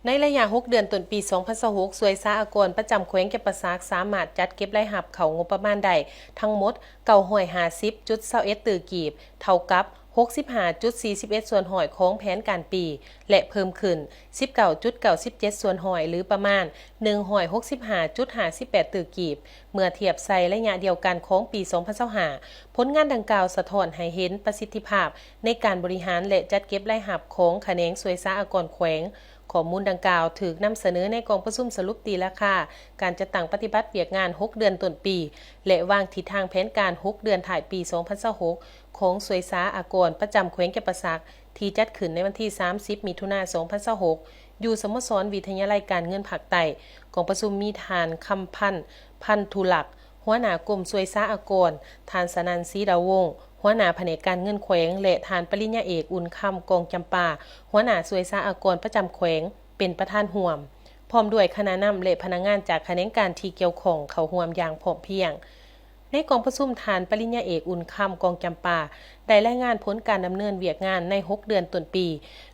ในระยะ6เดือนต้นปี2026สวยสาอากรประจำแขวงแก่นประสากสามารถจัดเก็บรายรับเข้างบประมาณได้ทั้งหมด950.21ตื้อกีบเท่ากับ65.41ส่วนหอยของแผนการปีและเพิ่มขึ้น19.97ส่วนหอยหรือประมาณ165.58ตื้อกีบเมื่อเทียบใส่ระยะเดียวกันของปี2025ผลงานดังกล่าวสะท้อนให้เห็นประสิทธิภาพในการบริหารและจัดเก็บรายรับของแขนงสวยสาอากรแขวงข้อมูลดังกล่าวถูกนำเสนอในกองประชุมสรุปตีราคาการจัดตั้งปฏิบัติเวียกงาน6เดือนต้นปีและวางทิศทางแผนการ6เดือนถ่ายปี2026ของสวยสาอากรประจำแขวงแก่นประสากที่จัดขึ้นในวันที่30มิถุนายน2026อยู่สโมสรวิทยาลัยการเงินภาคใต้กองประชุมมีทานคำพันธุลักษ์หัวหน้ากรมสวยสาอากรทานสนันท์ศรีดาวงศ์หัวหน้าแผนกการเงินแขวงและทานปริญญาเอกอุ่นคำกองจำปาหัวหน้าสวยสาอากรประจำแขวงเป็นประธานร่วมพร้อมด้วยคณะนำและพนักงานจากแขนงการที่เกี่ยวข้องเข้าร่วมอย่างพร้อมเพรียงในกองประชุมทานปริญญาเอกอุ่นคำกองจำปาได้รายงานผลการดำเนินเวียกงานใน6เดือนต้นปี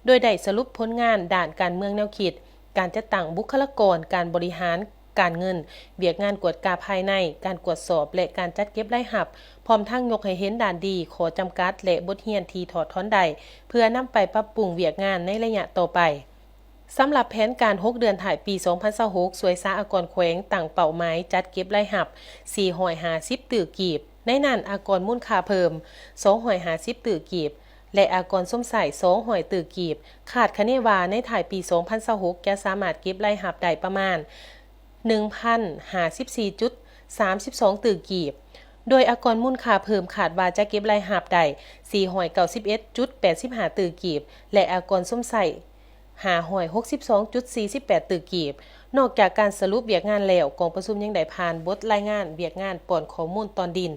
โดยได้สรุปผลงานด้านการเมืองแนวคิดการจัดตั้งบุคลากรการบริหารการเงินเวียกงานกวดกาภายในการกวดสอบและการจัดเก็บรายรับพร้อมทั้งยกให้เห็นด้านดีขอจำกัดและบทเรียนที่ถอดถอนได้เพื่อนำไปปรับปรุงเวียกงานในระยะต่อไปสำหรับแผนการ6เดือนถ่ายปี2026สวยสาอากรแขวงตั้งเป้าหมายจัดเก็บรายรับ450ตื้อกีบในนั้นอากรมูลค่าเพิ่ม250ตื้อกีบและอากรส้มใส่200ตื้อกีบคาดคะเนว่าในถ่ายปี2026จะสามารถเก็บรายรับได้ประมาณ1,054.32 ตื้อกีบโดยอากรมูลค่าเพิ่มขาดว่าจะเก็บรายรับได้491.85 ตื้อกีบและอากรส้มใส่562.48 ตื้อกีบนอกจากการสรุปเวียกงานแล้วกองประชุมยังได้ผ่านบทรายงานเวียกงานป้อนข้อมูลตอนดิน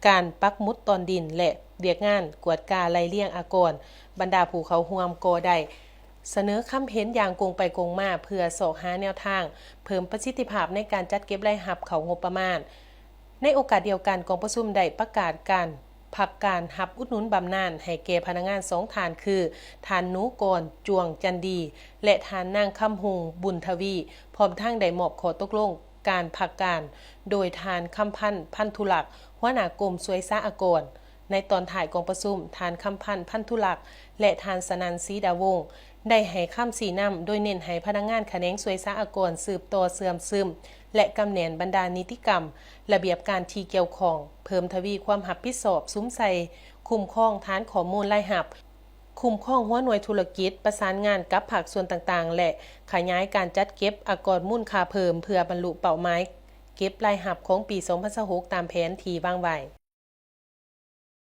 การปักหมุดตอนดินและเวียกงานกวดกาไล่เลี่ยงอากรบรรดาผู้เข้าร่วมก็ได้เสนอคำเห็นอย่างกงไปกงมาเพื่อสอกหาแนวทางเพิ่มประสิทธิภาพในการจัดเก็บรายรับเข้างบประมาณในโอกาสเดียวกันกองประชุมได้ประกาศการพักการรับอุดหนุนบำนาญให้แก่พนักงาน2ทานคือทานนุกรจวงจันดีและทานนางคำหงบุญทวีพร้อมทั้งได้มอบข้อตกลงการพักการโดยทานคำพันธุลักษ์หัวหน้ากรมสวยสาอากรในตอนถ่ายกองประชุมทานคำพันธุลักษ์และทานสนันท์ศรีดาวงศ์ได้ให้คำสีนำโดยเน้นให้พนักงานแขนงสวยสาอากรสืบต่อเสื่อมซึมและกำเนิดบรรดานิติกรรมระเบียบการที่เกี่ยวข้องเพิ่มทวีความรับผิดชอบซุ้มใส่คุ้มครองฐานข้อมูลรายรับคุ้มครองหัวหน่วยธุรกิจประสานงานกับภาคส่วนต่างๆและขยายการจัดเก็บอากรมูลค่าเพิ่มเพื่อบรรลุเป้าหมายเก็บรายรับของปี2026ตามแผนที่วางไว้